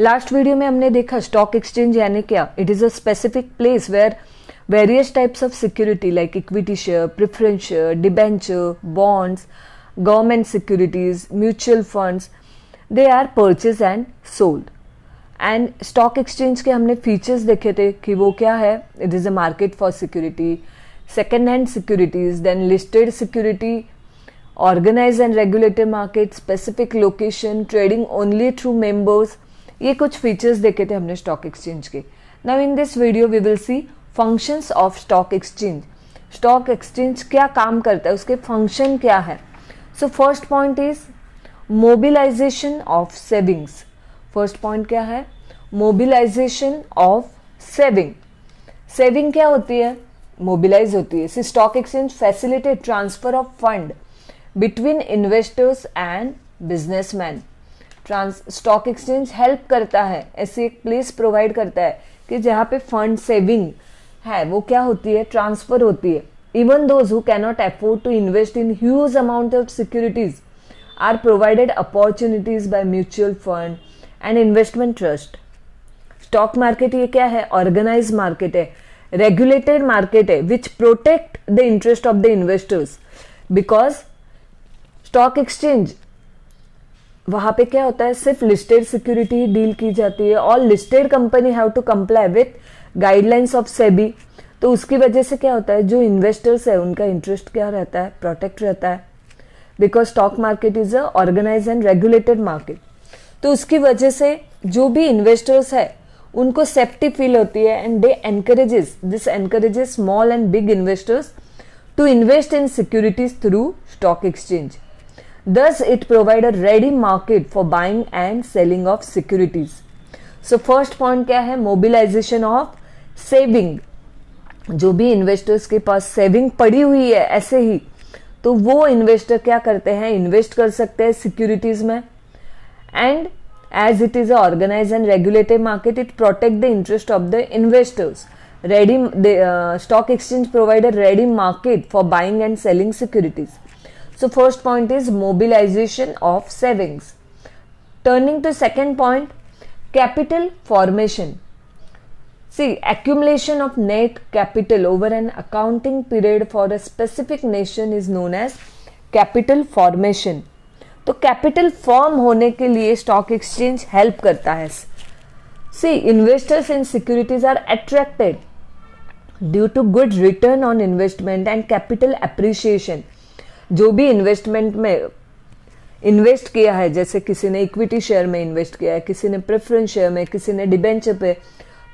Last video में हमने देखा स्टॉक एक्सचेंज यानी क्या, it is a specific place where various types of security like equity share, preference share, debenture, bonds, government securities, mutual funds, they are purchased and sold. And stock exchange के हमने features देखे थे कि वो क्या है, it is a market for security, second hand securities, then listed security, organise and regulated market, specific location, trading only through members, ये कुछ फीचर्स देखे थे हमने स्टॉक एक्सचेंज के. Now in this video we will see functions of stock exchange. Stock exchange क्या काम करता है, उसके फंक्शन क्या है. So first point is mobilisation of savings. First point क्या है, मोबिलाइजेशन ऑफ सेविंग. सेविंग क्या होती है, मोबिलाइज होती है. Stock exchange facilitate transfer of fund between investors and businessman. Stock exchange help करता है, ऐसी एक प्लेस प्रोवाइड करता है कि जहाँ पे फंड सेविंग है वो क्या होती है, ट्रांसफर होती है. Even those who cannot afford to invest in huge amount of securities are provided opportunities by mutual fund and investment trust. Stock market ये क्या है, ऑर्गेनाइज मार्केट है, रेगुलेटेड मार्केट है, which protect the interest of the investors. Because stock exchange वहां पे क्या होता है, सिर्फ लिस्टेड सिक्योरिटी डील की जाती है. All listed company have to comply with guidelines of SEBI. तो उसकी वजह से क्या होता है, जो इन्वेस्टर्स है उनका इंटरेस्ट क्या रहता है, प्रोटेक्ट रहता है. Because stock market is a organise and regulated market. तो उसकी वजह से जो भी इन्वेस्टर्स है उनको सेफ्टी फील होती है and they encourages small and big investors to invest in securities through stock exchange. Thus, it provide a ready market for buying and selling of securities. So, first point क्या है, mobilization of saving. जो भी investors के पास saving पड़ी हुई है ऐसे ही, तो वो इन्वेस्टर क्या करते हैं, इन्वेस्ट कर सकते हैं सिक्योरिटीज में. And as it is organise and regulated market, it protect the interest of the investors. Ready stock exchange provide a ready market for buying and selling securities. So first point is mobilization of savings. Turning to second point, capital formation. See, accumulation of net capital over an accounting period for a specific nation is known as capital formation. तो capital form होने के लिए stock exchange help करता है. See, investors in securities are attracted due to good return on investment and capital appreciation. जो भी investment में invest किया है, जैसे किसी ने इक्विटी शेयर में इन्वेस्ट किया है, किसी ने प्रेफरेंस शेयर में, किसी ने डिबेंचर पे,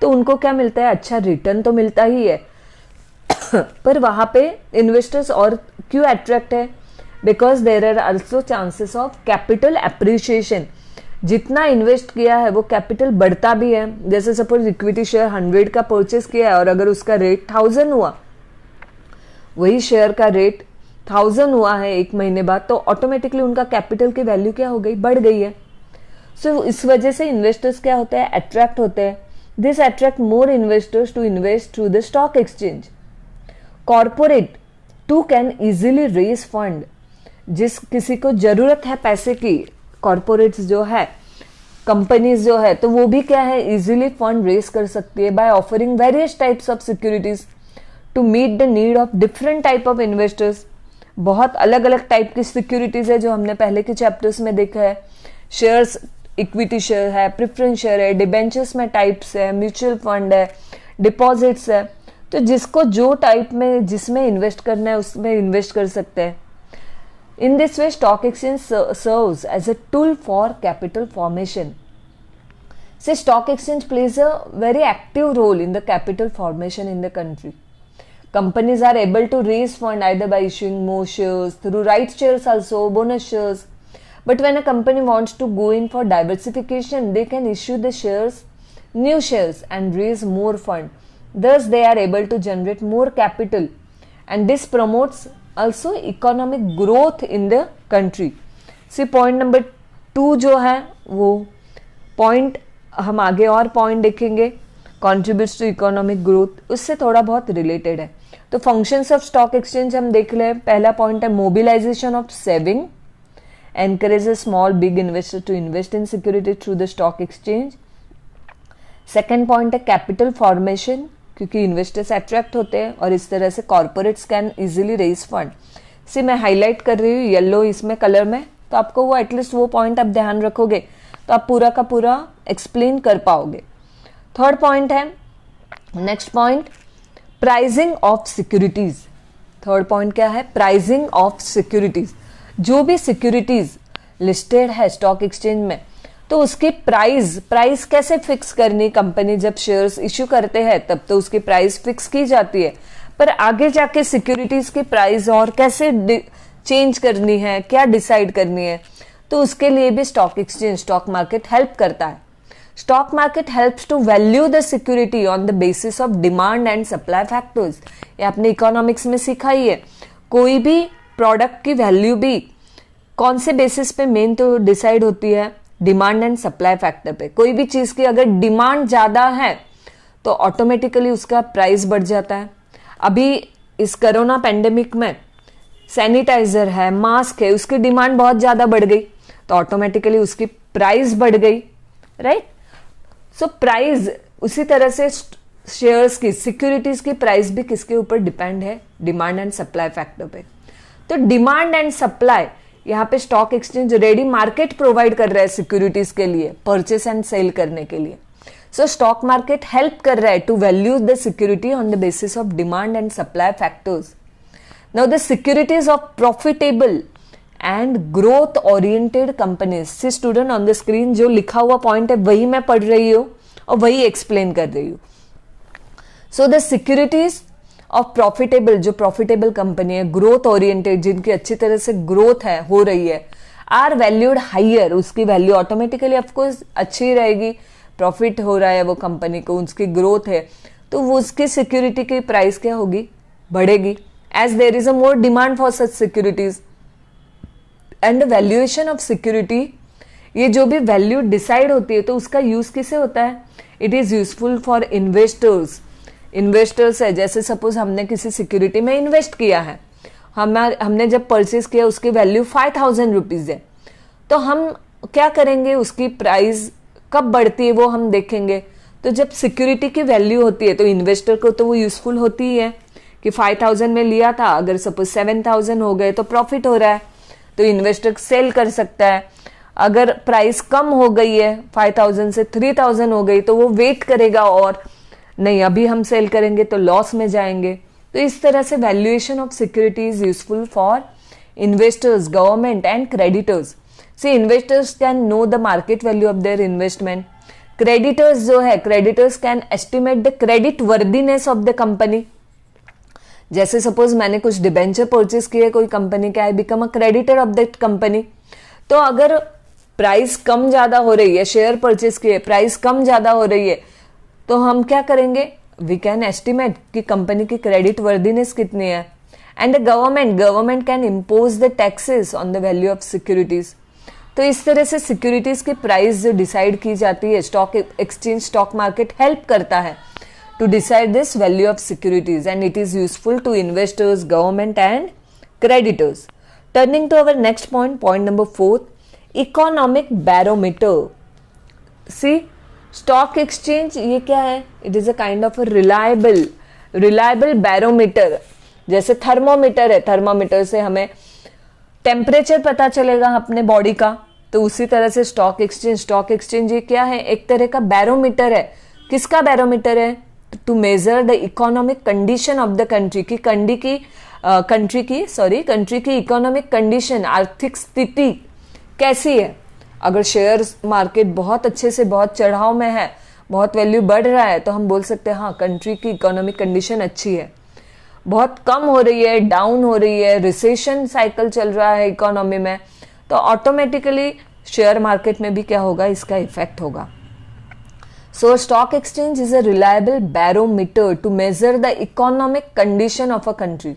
तो उनको क्या मिलता है, अच्छा रिटर्न तो मिलता ही है. पर वहां पे इन्वेस्टर्स और क्यों अट्रैक्ट है, because there are also chances of capital appreciation. जितना इन्वेस्ट किया है वो कैपिटल बढ़ता भी है. जैसे सपोज इक्विटी शेयर 100 का परचेस किया है और अगर उसका रेट 1000 हुआ, वही शेयर का रेट 1000 हुआ है एक महीने बाद, तो ऑटोमेटिकली उनका कैपिटल की वैल्यू क्या हो गई, बढ़ गई है. सो इस वजह से इन्वेस्टर्स क्या होते हैं, अट्रैक्ट होते हैं. This attract more investors to invest through the stock exchange. Corporate too can easily raise fund. जिस किसी को जरूरत है पैसे की, कॉर्पोरेट्स जो है, कंपनीज जो है, तो वो भी क्या है, इजीली फंड रेज कर सकती है by offering various types of securities to meet the need of different type of investors. बहुत अलग अलग टाइप की सिक्योरिटीज है जो हमने पहले के चैप्टर्स में देखा है. शेयर्स, इक्विटी शेयर है, प्रेफरेंस शेयर है, डिबेंचर्स में टाइप्स है, म्यूचुअल फंड है, डिपॉजिट्स है. तो जिसको जो टाइप में जिसमें इन्वेस्ट करना है उसमें इन्वेस्ट कर सकते हैं. In this way stock exchange serves as a tool for capital formation. So stock exchange plays a very active role in the capital formation in the country. Companies are able to raise fund either by issuing more shares, through rights shares also, bonus shares. But when a company wants to go in for diversification, they can issue the shares, new shares and raise more fund. Thus, they are able to generate more capital. And this promotes also economic growth in the country. See, point number 2 जो है वो point हम आगे और point देखेंगे, contributes to economic growth, उससे थोड़ा बहुत related है. तो फंक्शंस ऑफ स्टॉक एक्सचेंज हम देख ले. पहला पॉइंट है mobilisation of saving, encourages small big investor to invest in security through the stock exchange. Second point है कैपिटल फॉर्मेशन, क्योंकि इन्वेस्टर्स अट्रैक्ट होते हैं और इस तरह से corporates can easily raise fund. See मैं हाईलाइट कर रही हूँ येलो इसमें कलर में, तो आपको वो एटलीस्ट वो पॉइंट आप ध्यान रखोगे तो आप पूरा का पूरा एक्सप्लेन कर पाओगे। थर्ड पॉइंट है, next point, pricing of securities. Third point क्या है? Pricing of securities. जो भी सिक्योरिटीज लिस्टेड है स्टॉक एक्सचेंज में, तो उसकी प्राइस कैसे फिक्स करनी? कंपनी जब शेयर्स इश्यू करते हैं तब तो उसकी प्राइस फिक्स की जाती है, पर आगे जाके सिक्योरिटीज की प्राइस और कैसे चेंज करनी है, क्या डिसाइड करनी है, तो उसके लिए भी stock exchange, stock market help करता है। Stock market helps to value the security on the basis of demand and supply factors. ये आपने इकोनॉमिक्स में सीखा ही है। कोई भी प्रोडक्ट की वैल्यू भी कौन से बेसिस पे मेन तो डिसाइड होती है? डिमांड एंड सप्लाई फैक्टर पे। कोई भी चीज की अगर डिमांड ज्यादा है तो ऑटोमेटिकली उसका प्राइस बढ़ जाता है। अभी इस कोरोना पेंडेमिक में सैनिटाइजर है, मास्क है, उसकी डिमांड बहुत ज्यादा बढ़ गई तो ऑटोमेटिकली उसकी प्राइस बढ़ गई, राइट? सो प्राइस, उसी तरह से शेयर्स की, सिक्योरिटीज की प्राइस भी किसके ऊपर डिपेंड है? डिमांड एंड सप्लाई फैक्टर पे। तो डिमांड एंड सप्लाई, यहाँ पे stock exchange ready market provide कर रहा है सिक्योरिटीज के लिए, परचेस एंड सेल करने के लिए। सो स्टॉक मार्केट हेल्प कर रहा है to value the security on the basis of demand and supply factors. Now the securities of profitable and growth oriented companies. See student, on the screen जो लिखा हुआ point है वही मैं पढ़ रही हूँ और वही एक्सप्लेन कर रही हूँ। So the securities of profitable, जो प्रॉफिटेबल कंपनी है, ग्रोथ ओरिएंटेड, जिनकी अच्छी तरह से ग्रोथ है, हो रही है, आर वैल्यूड हाइयर, उसकी वैल्यू ऑटोमेटिकली ऑफकोर्स अच्छी रहेगी, प्रॉफिट हो रहा है वो कंपनी को, उसकी ग्रोथ है, तो वो उसकी सिक्योरिटी की प्राइस क्या होगी? बढ़ेगी, as there is a more demand for such securities. And valuation of security, ये जो भी वैल्यू डिसाइड होती है तो उसका यूज किसे होता है? It is useful for investors. Investors है, जैसे सपोज हमने किसी सिक्योरिटी में इन्वेस्ट किया है, हमने जब परचेज किया उसकी वैल्यू 5000 रुपीज है, तो हम क्या करेंगे? उसकी प्राइस कब बढ़ती है वो हम देखेंगे। तो जब सिक्योरिटी की वैल्यू होती है तो इन्वेस्टर को तो वो यूजफुल होती ही है कि 5000 में लिया था, अगर सपोज 7000 हो गए तो प्रॉफिट हो रहा है, तो इन्वेस्टर सेल कर सकता है। अगर प्राइस कम हो गई है, 5000 से 3000 हो गई, तो वो वेट करेगा और नहीं अभी हम सेल करेंगे तो लॉस में जाएंगे। तो इस तरह से valuation of security is useful for investors, government and creditors. See investors can know the market value of their investment. Creditors जो है, creditors can estimate the credit worthiness of the company. जैसे suppose मैंने कुछ debenture purchase किए कोई company का, I become a creditor of that company. तो अगर प्राइस कम ज्यादा हो रही है, शेयर परचेज किए, प्राइस कम ज्यादा हो रही है, तो हम क्या करेंगे? वी कैन एस्टिमेट कि कंपनी की क्रेडिट वर्दीनेस कितनी है। And the government can impose the taxes on the value of securities. तो इस तरह से सिक्योरिटीज की प्राइस जो डिसाइड की जाती है, stock exchange, stock market help करता है to decide this value of securities, and it is useful to investors, government and creditors. Turning to our next point, point number 4, economic barometer. See, stock exchange ये क्या है? It is a kind of a reliable barometer. जैसे thermometer है, thermometer से हमें temperature पता चलेगा अपने बॉडी का, तो उसी तरह से स्टॉक एक्सचेंज ये क्या है? एक तरह का बैरोमीटर है। किसका बैरोमीटर है? To measure the economic condition of the country की, कंट्री की इकोनॉमिक कंडीशन, आर्थिक स्थिति कैसी है। अगर शेयर मार्केट बहुत अच्छे से, बहुत चढ़ाव में है, बहुत वैल्यू बढ़ रहा है, तो हम बोल सकते हैं हाँ कंट्री की इकोनॉमिक कंडीशन अच्छी है। बहुत कम हो रही है, डाउन हो रही है, रिसेशन साइकिल चल रहा है इकोनॉमी में, तो ऑटोमेटिकली शेयर मार्केट में भी क्या होगा? इसका इफेक्ट होगा। So stock exchange is a reliable barometer to measure the economic condition of a country.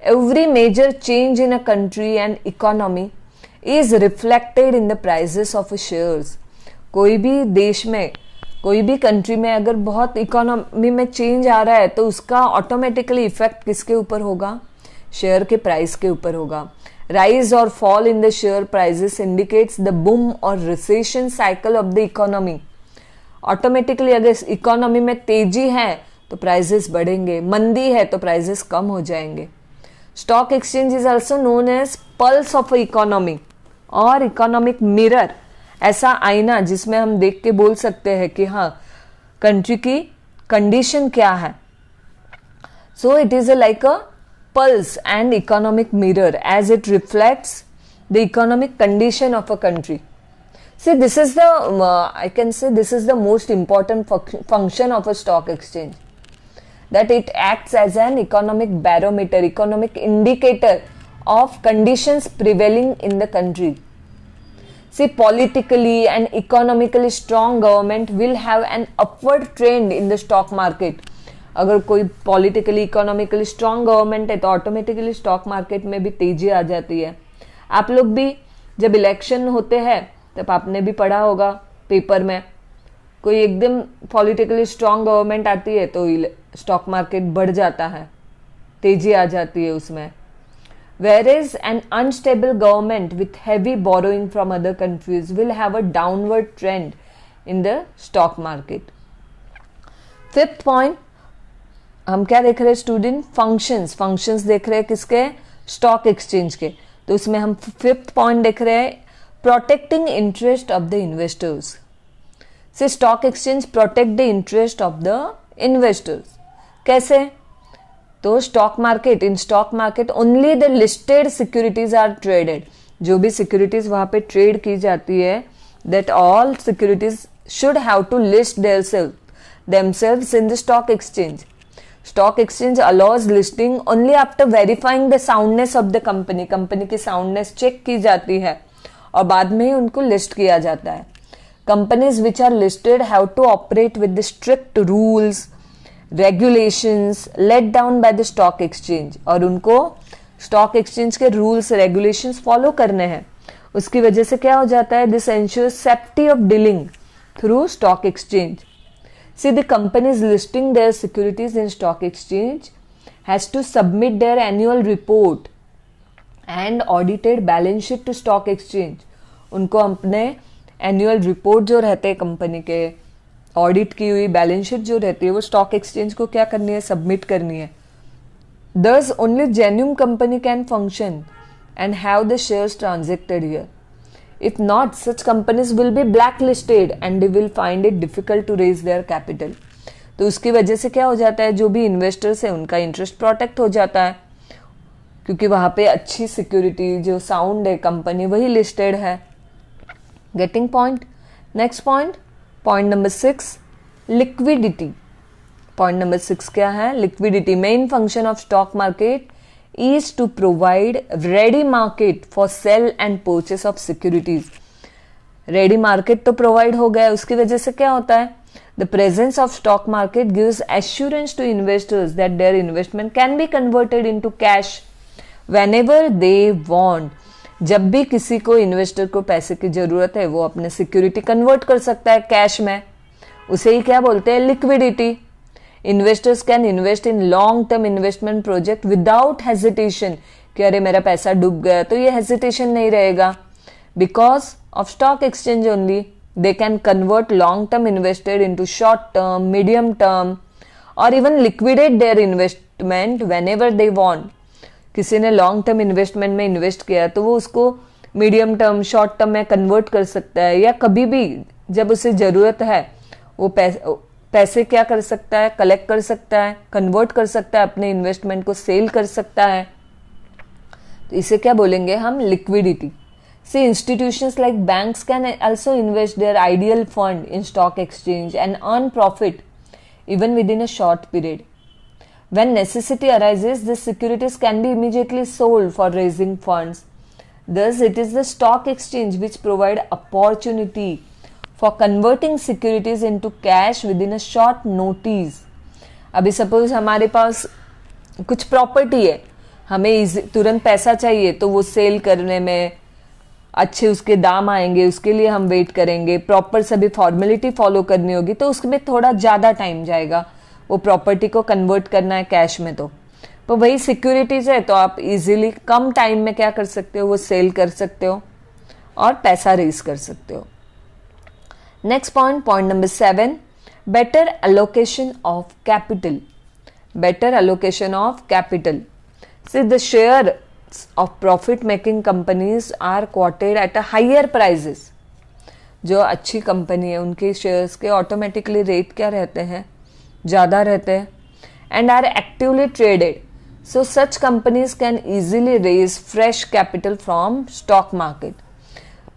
Every major change in a country and economy is reflected in the prices of shares. कोई भी देश में, कोई भी country में अगर बहुत economy में चेंज आ रहा है तो उसका ऑटोमेटिकली इफेक्ट किसके ऊपर होगा? शेयर के प्राइस के ऊपर होगा। Rise or fall in the share prices indicates the boom or recession cycle of the economy. Automatically अगर इकोनॉमी में तेजी है तो प्राइजेस बढ़ेंगे, मंदी है तो प्राइजेस कम हो जाएंगे। Stock exchange is also known as pulse of economy और इकोनॉमिक मिरर, ऐसा आईना जिसमें हम देख के बोल सकते हैं कि हाँ कंट्री की कंडीशन क्या है। So it is like a pulse and economic mirror as it reflects the economic condition of a country. See, this is the I can say this is the most important function of a stock exchange, that it acts as an economic barometer, economic indicator of conditions prevailing in the country. See, politically and economically strong government will have an upward trend in the stock market. अगर कोई politically economically strong government है तो automatically stock market में भी तेजी आ जाती है। आप लोग भी जब इलेक्शन होते हैं तब आपने भी पढ़ा होगा पेपर में, कोई एकदम पॉलिटिकली स्ट्रांग गवर्नमेंट आती है तो स्टॉक मार्केट बढ़ जाता है, तेजी आ जाती है उसमें। Whereas an unstable government with heavy borrowing from other countries will have a downward trend in the stock market. Fifth point, हम क्या देख रहे हैं स्टूडेंट? फंक्शंस देख रहे हैं किसके? स्टॉक एक्सचेंज के। तो उसमें हम फिफ्थ पॉइंट देख रहे हैं, protecting interest of the investors. So stock exchange protect the interest of the investors. कैसे? तो in stock market only the listed securities are traded. जो भी सिक्योरिटीज वहां पे ट्रेड की जाती है, that all securities should have to list themselves in the stock exchange. Stock exchange allows listing only after verifying the soundness of the company. Company की soundness check की जाती है और बाद में ही उनको लिस्ट किया जाता है। Companies which are listed have to operate with the strict rules, regulations laid down by the stock exchange, और उनको स्टॉक एक्सचेंज के रूल्स रेगुलेशंस फॉलो करने हैं। उसकी वजह से क्या हो जाता है? This ensures safety of dealing through stock exchange. See, the companies listing their securities in stock exchange has to submit their annual report and audited balance sheet to stock exchange. उनको अपने एनुअल रिपोर्ट जो रहते हैं company के, audit की हुई balance sheet जो रहती है वो स्टॉक एक्सचेंज को क्या करनी है? सबमिट करनी है। Thus, only genuine company can function and have the shares transacted here. If not, such companies will be blacklisted and they will find it difficult to raise their capital. तो उसकी वजह से क्या हो जाता है? जो भी इन्वेस्टर्स है उनका इंटरेस्ट प्रोटेक्ट हो जाता है, क्योंकि वहां पे अच्छी सिक्योरिटी जो साउंड है कंपनी वही लिस्टेड है। Getting point? Next point number 6, liquidity. Point number 6 क्या है? Liquidity. Main function of stock market is to provide ready market for sell and purchase of securities. Ready market तो provide हो गया, उसकी वजह से क्या होता है? The presence of stock market gives assurance to investors that their investment can be converted into cash whenever they want. जब भी किसी को इन्वेस्टर को पैसे की जरूरत है वो अपने सिक्योरिटी कन्वर्ट कर सकता है कैश में, उसे ही क्या बोलते हैं? Liquidity. Investors can invest in long term investment project without hesitation कि अरे मेरा पैसा डूब गया, तो ये हेजिटेशन नहीं रहेगा। Because of stock exchange only they can convert long term invested into short term, medium term और even liquidate their investment whenever they want. किसी ने लॉन्ग टर्म इन्वेस्टमेंट में इन्वेस्ट किया तो वो उसको मीडियम टर्म, शॉर्ट टर्म में convert कर सकता है, या कभी भी जब उसे जरूरत है वो पैसे क्या कर सकता है? कलेक्ट कर सकता है, कन्वर्ट कर सकता है, अपने इन्वेस्टमेंट को सेल कर सकता है। तो इसे क्या बोलेंगे हम? Liquidity. See institutions like banks can also invest their ideal fund in stock exchange and earn profit even within a short period. When necessity arises, the securities can be immediately sold for raising funds. Thus, it is the stock exchange which provide opportunity for converting securities into cash within a short notice. अभी suppose हमारे पास कुछ property है, हमें तुरंत पैसा चाहिए, तो वो सेल करने में अच्छे उसके दाम आएंगे, उसके लिए हम वेट करेंगे, प्रॉपर सभी फॉर्मेलिटी फॉलो करनी होगी, तो उसमें थोड़ा ज़्यादा टाइम जाएगा वो प्रॉपर्टी को कन्वर्ट करना है कैश में। तो वही सिक्योरिटीज है, तो आप इजीली कम टाइम में क्या कर सकते हो? वो सेल कर सकते हो और पैसा रेज कर सकते हो। Next point, point number 7, better allocation of capital. Better allocation of capital. See, the shares of profit making companies are quoted at a higher prices. जो अच्छी कंपनी है उनके शेयर्स के ऑटोमेटिकली रेट क्या रहते हैं, ज़्यादा रहते हैं, and are actively traded. So such companies can easily raise fresh capital from stock market.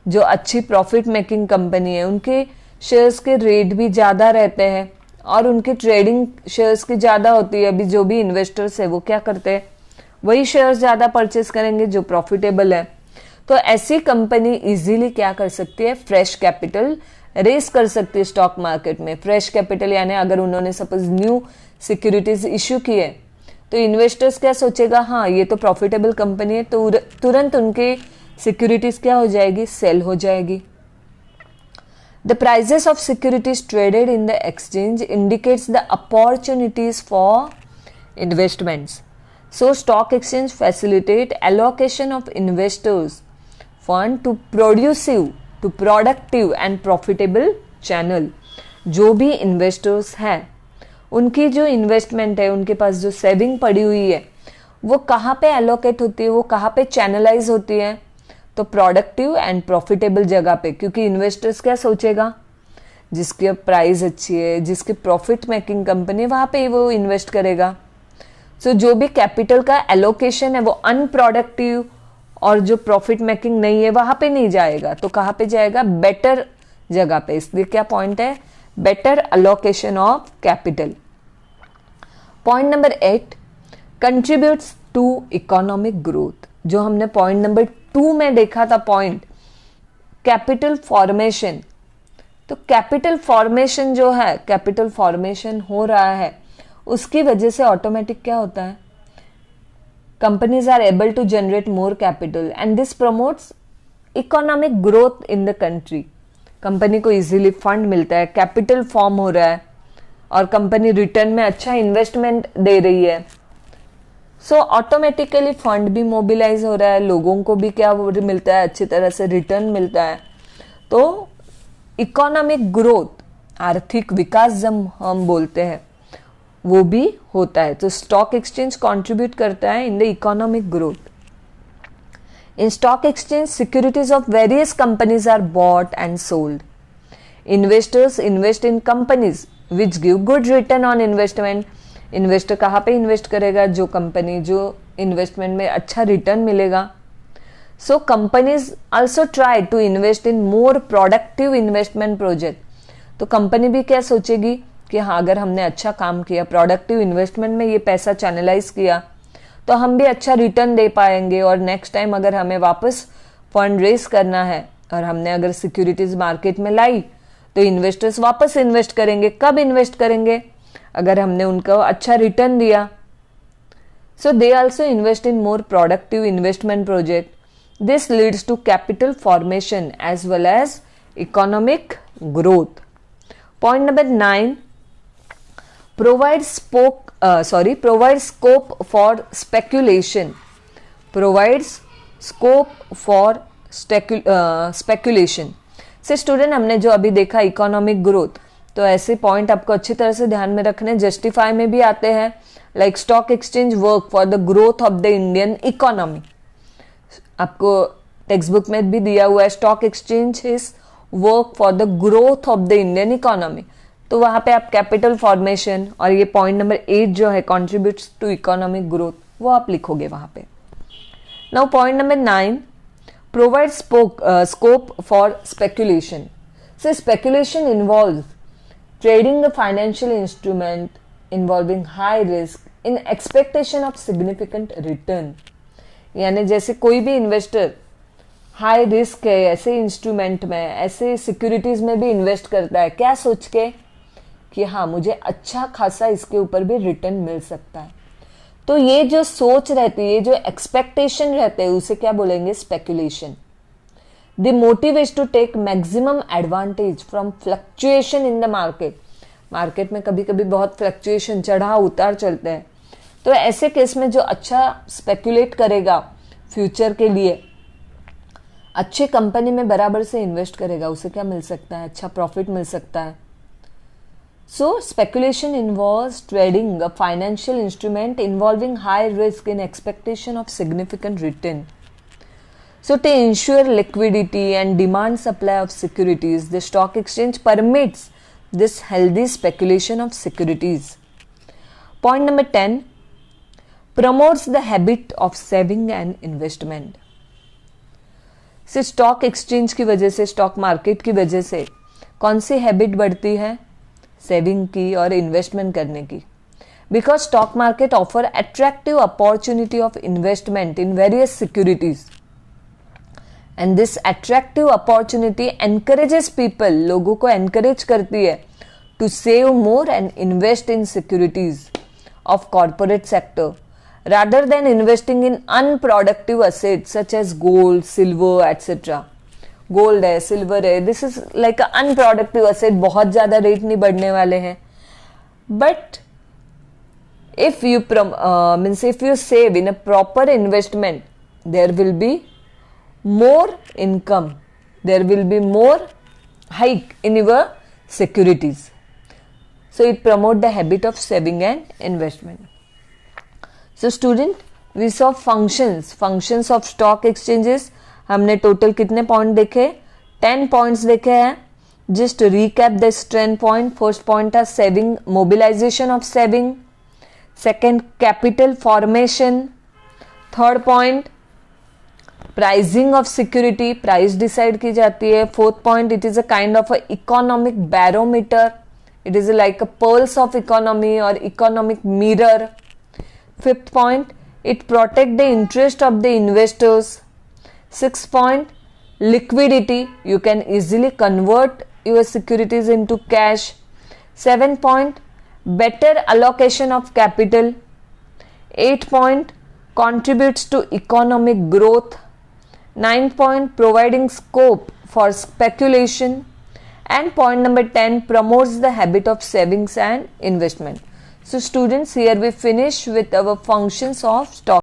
जो अच्छी प्रॉफिट मेकिंग कंपनी है उनके शेयर्स के रेट भी ज़्यादा रहते हैं और उनकी ट्रेडिंग शेयर्स की ज़्यादा होती है. अभी जो भी इन्वेस्टर्स है वो क्या करते हैं, वही शेयर्स ज़्यादा परचेस करेंगे जो प्रॉफिटेबल है. तो ऐसी कंपनी इजीली क्या कर सकती है, फ्रेश कैपिटल रेस कर सकती है स्टॉक मार्केट में. फ्रेश कैपिटल यानी अगर उन्होंने सपोज न्यू सिक्योरिटीज इश्यू की है तो इन्वेस्टर्स क्या सोचेगा, हाँ ये तो प्रॉफिटेबल कंपनी है, तो तुरंत उनके सिक्योरिटीज क्या हो जाएगी, सेल हो जाएगी. The prices of securities traded in the exchange indicates the opportunities for investments. So stock exchange facilitate allocation of investors fund to productive and profitable channel. जो भी इन्वेस्टर्स हैं उनकी जो इन्वेस्टमेंट है, उनके पास जो सेविंग पड़ी हुई है वो कहाँ पे एलोकेट होती है, वो कहाँ पे चैनलाइज होती है, तो प्रोडक्टिव एंड प्रॉफिटेबल जगह पे. क्योंकि इन्वेस्टर्स क्या सोचेगा, जिसकी प्राइस अच्छी है, जिसकी प्रॉफिट मेकिंग कंपनी, वहाँ पे वो इन्वेस्ट करेगा. सो जो भी कैपिटल का एलोकेशन है वो अनप्रोडक्टिव और जो प्रॉफिट मेकिंग नहीं है वहाँ पे नहीं जाएगा, तो कहाँ पे जाएगा, बेटर जगह पे. इसलिए क्या पॉइंट है, better allocation of capital. Point number 8, contributes to economic growth. जो हमने पॉइंट नंबर 2 में देखा था पॉइंट, कैपिटल फॉर्मेशन. तो कैपिटल फॉर्मेशन जो है, कैपिटल फॉर्मेशन हो रहा है उसकी वजह से ऑटोमेटिक क्या होता है, companies are able to generate more capital and this promotes economic growth in the country. Company को इजीली फंड मिलता है, कैपिटल फॉर्म हो रहा है और कंपनी रिटर्न में अच्छा इन्वेस्टमेंट दे रही है. सो ऑटोमेटिकली फंड भी मोबिलाइज हो रहा है, लोगों को भी क्या मिलता है, अच्छी तरह से रिटर्न मिलता है. तो इकोनॉमिक ग्रोथ, आर्थिक विकास जब हम बोलते हैं वो भी होता है. तो स्टॉक एक्सचेंज कंट्रीब्यूट करता है in the economic growth. In stock exchange securities of various companies are bought and sold. Investors invest in companies which give good return on investment. Investor कहाँ पे इन्वेस्ट करेगा, जो कंपनी जो investment में अच्छा return मिलेगा. So companies also try to invest in more productive investment project. तो company भी क्या सोचेगी कि हाँ अगर हमने अच्छा काम किया, प्रोडक्टिव इन्वेस्टमेंट में ये पैसा चैनलाइज किया, तो हम भी अच्छा रिटर्न दे पाएंगे. और नेक्स्ट टाइम अगर हमें वापस फंड रेज करना है और हमने अगर सिक्योरिटीज मार्केट में लाई तो इन्वेस्टर्स वापस इन्वेस्ट करेंगे. कब इन्वेस्ट करेंगे, अगर हमने उनको अच्छा रिटर्न दिया. So they also invest in more productive investment project. This leads to capital formation as well as economic growth. Point number 9, provide scope for speculation. Provides scope for speculation. से student हमने जो अभी देखा economic growth, तो ऐसे point आपको अच्छी तरह से ध्यान में रखने. जस्टिफाई में भी आते हैं, like stock exchange work for the growth of the Indian economy. आपको टेक्स्ट बुक में भी दिया हुआ है, stock exchange is work for the growth of the Indian economy. तो वहां पे आप कैपिटल फॉर्मेशन और ये पॉइंट नंबर 8 जो है कॉन्ट्रीब्यूट्स टू इकोनॉमिक ग्रोथ, वो आप लिखोगे वहां पे. Now point number 9, provide scope for speculation. So speculation involve trading the financial instrument involving high risk in expectation of significant return. यानी जैसे कोई भी इन्वेस्टर हाई रिस्क है ऐसे इंस्ट्रूमेंट में, ऐसे सिक्योरिटीज में भी इन्वेस्ट करता है, क्या सोच के कि हाँ मुझे अच्छा खासा इसके ऊपर भी रिटर्न मिल सकता है. तो ये जो सोच रहती है, जो एक्सपेक्टेशन रहते हैं, उसे क्या बोलेंगे, speculation. The motive is to take maximum advantage from fluctuation in the market. Market में कभी कभी बहुत फ्लक्चुएशन, चढ़ाव उतार चलते हैं. तो ऐसे केस में जो अच्छा स्पेकुलेट करेगा फ्यूचर के लिए, अच्छे कंपनी में बराबर से इन्वेस्ट करेगा, उसे क्या मिल सकता है? अच्छा प्रॉफिट मिल सकता है. So speculation involves trading a financial instrument involving high risk in expectation of significant return. So to ensure liquidity and demand supply of securities, the stock exchange permits this healthy speculation of securities. Point number 10, promotes the habit of saving and investment. So stock exchange की वजह से, stock market की वजह से कौन सी habit बढ़ती है? Saving की और इन्वेस्टमेंट करने की. Because stock market offer attractive opportunity of investment in various securities and this attractive opportunity encourages people, लोगों को एनकरेज करती है to save more and invest in securities of corporate sector rather than investing in unproductive assets such as gold, silver, etc. Gold है, silver है, this is like unproductive asset, बहुत ज्यादा rate नहीं बढ़ने वाले हैं. But if you means if you save in a proper investment, there will be more income, there will be more hike in your securities. So it promote the habit of saving and investment. So student, we saw functions of stock exchanges. हमने total कितने point देखे? 10 points देखे हैं. Just recap the 10 point. First point था saving, mobilisation of saving. Second, capital formation. Third point, pricing of security, price decide की जाती है. Fourth point, it is a kind of a economic barometer, it is like a pulse of economy और economic mirror. Fifth point, it protect the interest of the investors. Sixth point, liquidity, you can easily convert your securities into cash. Seventh point, better allocation of capital. Eighth point, contributes to economic growth. Ninth point, providing scope for speculation. And point number 10, promotes the habit of savings and investment. So students, here we finish with our functions of stock